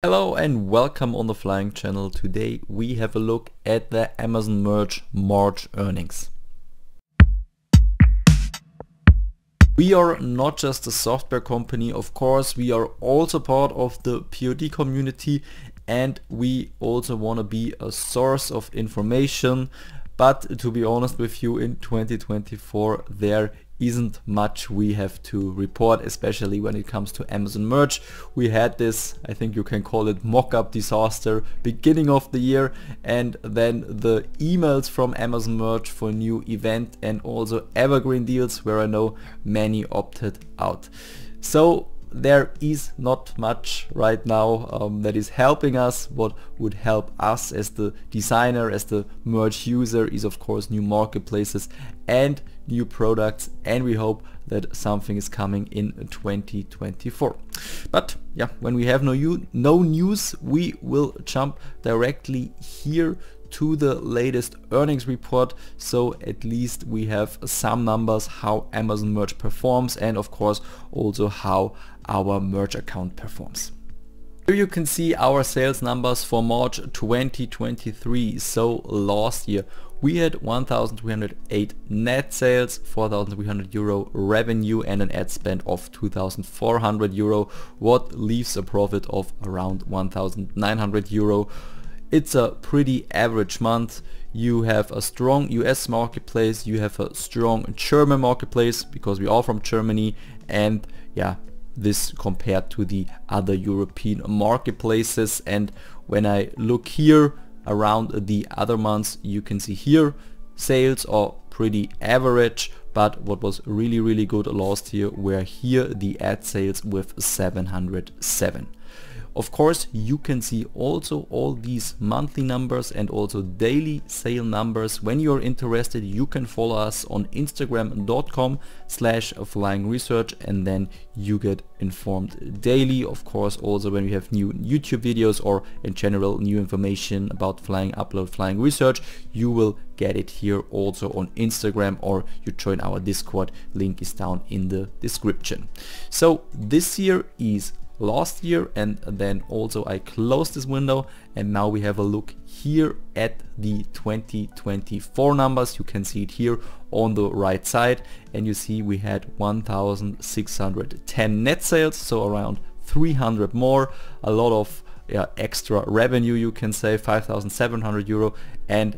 Hello and welcome on the Flying channel. Today we have a look at the Amazon Merch March earnings. We are not just a software company, of course, we are also part of the POD community and we also want to be a source of information. But to be honest with you, in 2024 there isn't much we have to report, especially when it comes to Amazon Merch. We had this, I think you can call it mock-up disaster, beginning of the year, and then the emails from Amazon Merch for new event and also evergreen deals where I know many opted out. So there is not much right now that is helping us. What would help us as the designer, as the merch user, is of course new marketplaces and new products, and we hope that something is coming in 2024. But yeah, when we have no news, we will jump directly here to the latest earnings report, so at least we have some numbers how Amazon Merch performs and of course also how our merch account performs. Here you can see our sales numbers for March 2023. So last year we had 1,308 net sales, 4,300 euro revenue and an ad spend of 2,400 euro, what leaves a profit of around 1,900 euro. It's a pretty average month. You have a strong US marketplace, you have a strong German marketplace because we are from Germany, and yeah, this compared to the other European marketplaces. And when I look here around the other months, you can see here sales are pretty average, but what was really good last year were here the ad sales with 707. Of course, you can see also all these monthly numbers and also daily sale numbers. When you're interested, you can follow us on instagram.com/flyingresearch and then you get informed daily. Of course, also when we have new YouTube videos or in general new information about flying upload, flying research, you will get it here also on Instagram, or you join our Discord. Link is down in the description. So this year is last year, and then also I close this window and now we have a look here at the 2024 numbers. You can see it here on the right side and you see we had 1,610 net sales, so around 300 more, a lot of extra revenue, you can say 5,700 euro, and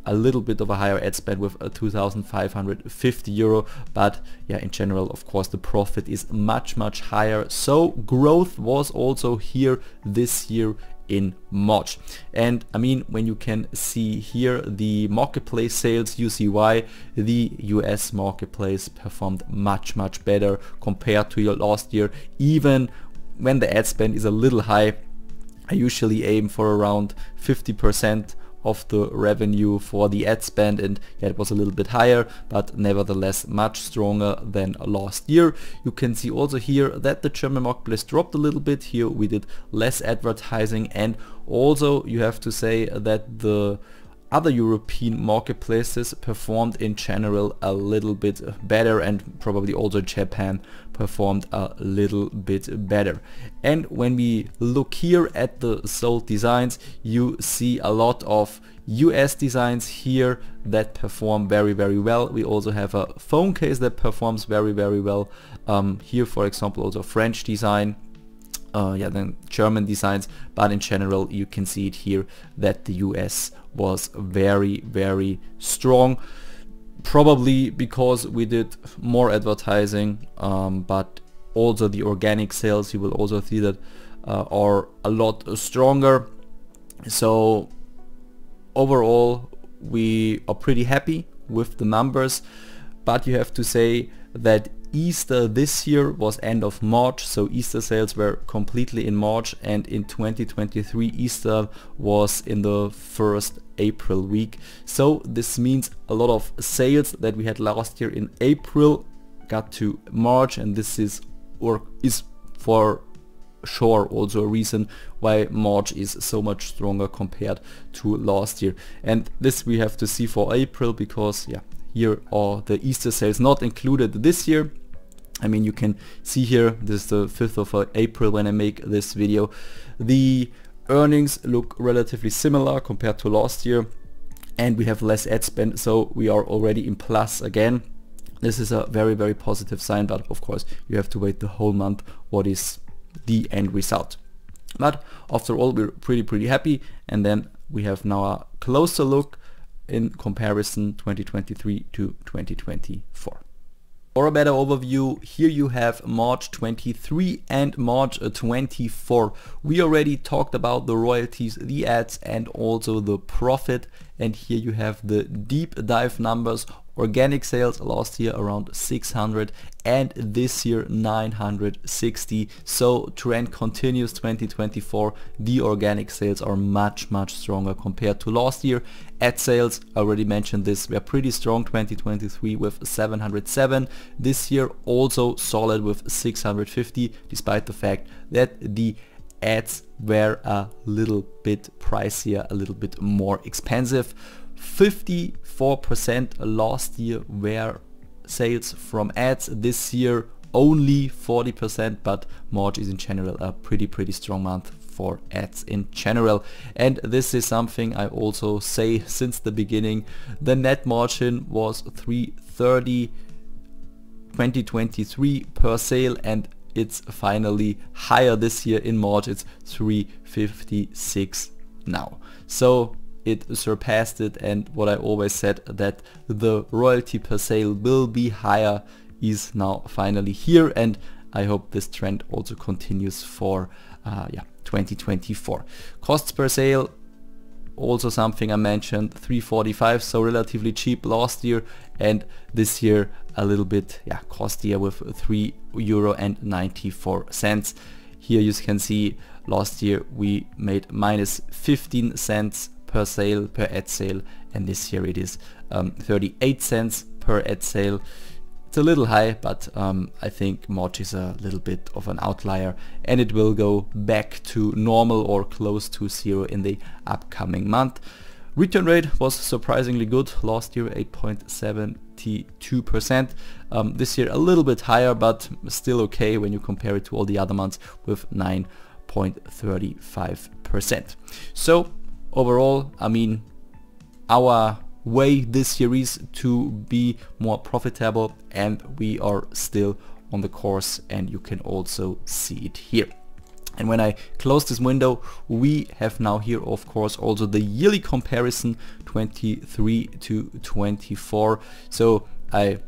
a little bit of a higher ad spend with 2,550 euro, but yeah, in general of course the profit is much higher. So growth was also here this year in March. And I mean, when you can see here the marketplace sales, you see why the US marketplace performed much better compared to your last year. Even when the ad spend is a little high, I usually aim for around 50% of the revenue for the ad spend, and yeah, it was a little bit higher, but nevertheless much stronger than last year. You can see also here that the German marketplace dropped a little bit. Here we did less advertising, and also you have to say that the other European marketplaces performed in general a little bit better, and probably also Japan performed a little bit better. And when we look here at the sold designs, you see a lot of US designs here that perform very well. We also have a phone case that performs very well. Here for example also French design, then German designs, but in general you can see it here that the US was very strong, probably because we did more advertising, but also the organic sales, you will also see that are a lot stronger. So overall we are pretty happy with the numbers, but you have to say that Easter this year was end of March, so Easter sales were completely in March, and in 2023 Easter was in the first April week. So this means a lot of sales that we had last year in April got to March, and this is for sure also a reason why March is so much stronger compared to last year. And this we have to see for April, because yeah, here are the Easter sales not included this year. I mean, you can see here, this is the 5th of April when I make this video. The earnings look relatively similar compared to last year, and we have less ad spend, so we are already in plus again. This is a very, very positive sign, but of course you have to wait the whole month what is the end result. But after all, we're pretty happy. And then we have now a closer look in comparison 2023 to 2024. For a better overview, here you have March 23 and March 24. We already talked about the royalties, the ads, and also the profit. And here you have the deep dive numbers. Organic sales last year around 600 and this year 960. So trend continues 2024. The organic sales are much stronger compared to last year. Ad sales, I already mentioned this, were pretty strong 2023 with 707. This year also solid with 650, despite the fact that the ads were a little bit pricier, a little bit more expensive. 54% last year were sales from ads. This year only 40%, but March is in general a pretty strong month for ads in general. And this is something I also say since the beginning. The net margin was 330 2023 per sale, and it's finally higher this year in March. It's 356 now. So it surpassed it, and what I always said, that the royalty per sale will be higher, is now finally here, and I hope this trend also continues for 2024. Costs per sale, also something I mentioned, 345, so relatively cheap last year, and this year a little bit costlier with €3.94. Here you can see last year we made minus 15 cents per sale, per ad sale, and this year it is 38 cents per ad sale. It's a little high, but I think March is a little bit of an outlier, and it will go back to normal or close to zero in the upcoming month. Return rate was surprisingly good last year, 8.72%. This year a little bit higher, but still okay when you compare it to all the other months with 9.35%. So overall, I mean, our way this year is to be more profitable, and we are still on the course, and you can also see it here. And when I close this window, we have now here, of course, also the yearly comparison 23 to 24. So I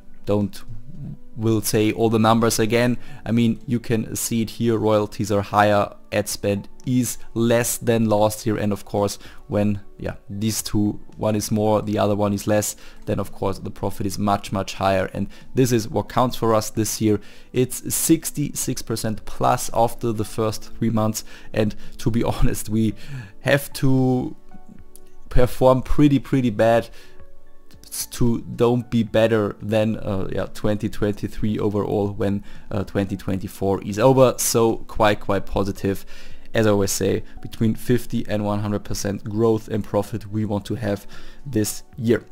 will say all the numbers again. I mean, you can see it here, royalties are higher, ad spend is less than last year, and of course when these two, one is more, the other one is less, then of course the profit is much higher, and this is what counts for us this year. It's 66% plus after the first 3 months, and to be honest, we have to perform pretty bad to don't be better than 2023 overall when 2024 is over. So quite positive. As I always say, between 50 and 100% growth and profit we want to have this year.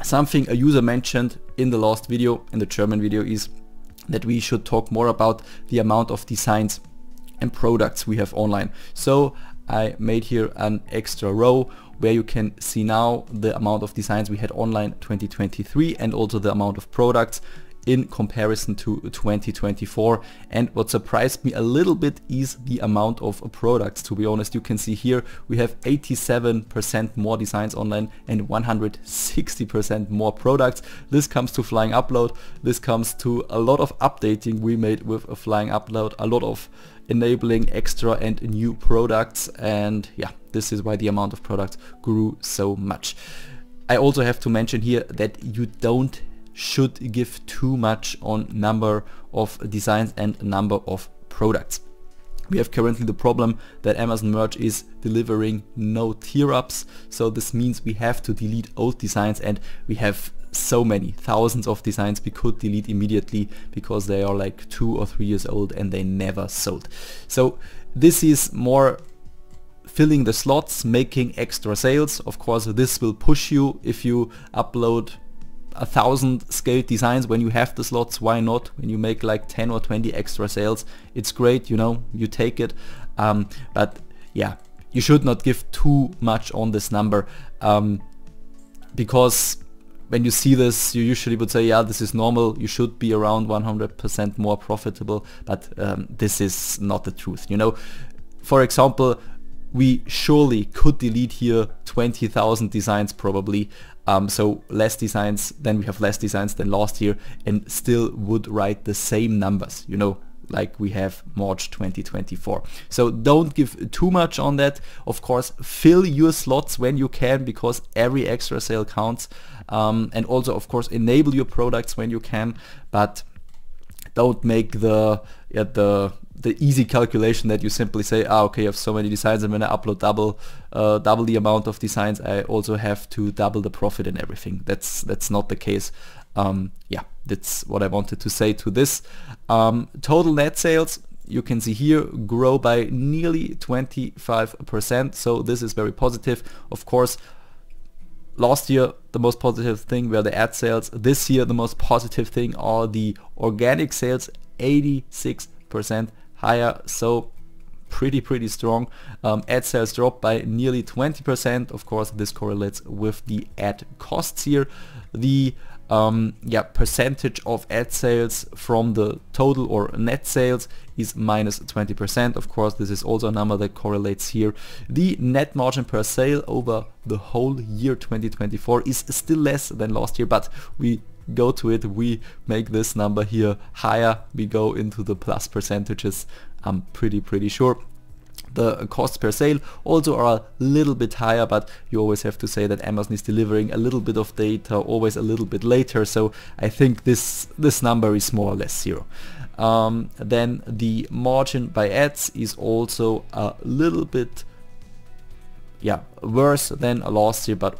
Something a user mentioned in the last video, in the German video, is that we should talk more about the amount of designs and products we have online. So I made here an extra row where you can see now the amount of designs we had online 2023 and also the amount of products in comparison to 2024. And what surprised me a little bit is the amount of products. To be honest, you can see here we have 87% more designs online and 160% more products. This comes to Flying Upload. This comes to a lot of updating we made with a Flying Upload, a lot of enabling extra and new products, and this is why the amount of products grew so much. I also have to mention here that you should give too much on number of designs and number of products. We have currently the problem that Amazon Merch is delivering no tier ups, so this means we have to delete old designs, and we have so many thousands of designs we could delete immediately because they are like 2 or 3 years old and they never sold. So this is more filling the slots, making extra sales. Of course, this will push you if you upload 1,000 scaled designs when you have the slots. Why not? When you make like 10 or 20 extra sales, it's great, you know, you take it. But yeah, you should not give too much on this number, because when you see this, you usually would say, yeah, this is normal, you should be around 100% more profitable, but this is not the truth, you know. For example, we surely could delete here 20,000 designs probably, so less designs, then we have less designs than last year, and still would write the same numbers, you know, like we have March 2024. So don't give too much on that. Of course, fill your slots when you can, because every extra sale counts, and also of course enable your products when you can, but don't make the easy calculation that you simply say, okay, I have so many designs, and when I upload double the amount of designs, I also have to double the profit and everything. That's not the case. Yeah, that's what I wanted to say to this. Total net sales, you can see here, grow by nearly 25%, so this is very positive. Of course, last year the most positive thing were the ad sales. This year the most positive thing are the organic sales, 86% higher, so pretty strong. Ad sales dropped by nearly 20%. Of course, this correlates with the ad costs here. The percentage of ad sales from the total or net sales is minus 20%. Of course, this is also a number that correlates here. The net margin per sale over the whole year 2024 is still less than last year, but we go to it, we make this number here higher, we go into the plus percentages, I'm pretty sure. The costs per sale also are a little bit higher, but you always have to say that Amazon is delivering a little bit of data always a little bit later, so I think this number is more or less zero. Then the margin by ads is also a little bit worse than last year, but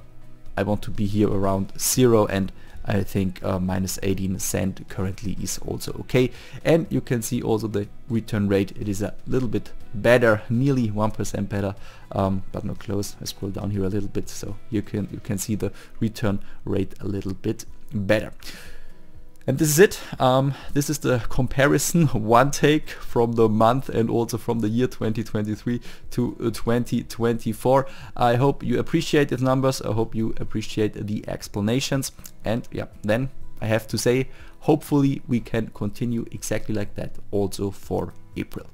I want to be here around zero, and I think minus 18 cents currently is also okay. And you can see also the return rate, it is a little bit better, nearly 1% better, but not close. I scroll down here a little bit, so you can see the return rate a little bit better. And this is it. This is the comparison, one take from the month and also from the year 2023 to 2024. I hope you appreciate the numbers. I hope you appreciate the explanations. And yeah, then I have to say, hopefully we can continue exactly like that also for April.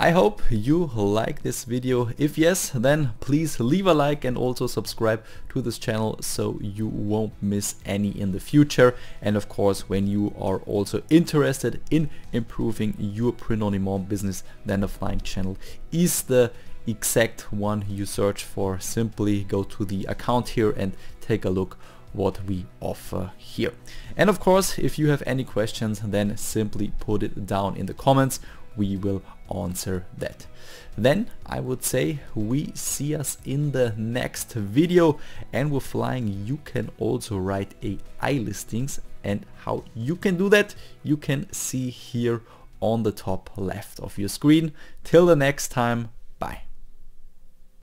I hope you like this video. If yes, then please leave a like and also subscribe to this channel so you won't miss any in the future. And of course, when you are also interested in improving your print-on-demand business, then the Flying channel is the exact one you search for. Simply go to the account here and take a look what we offer here. And of course, if you have any questions, then simply put it down in the comments. We will answer that. Then I would say we see us in the next video. And with Flying, you can also write AI listings, and how you can do that you can see here on the top left of your screen. Till the next time,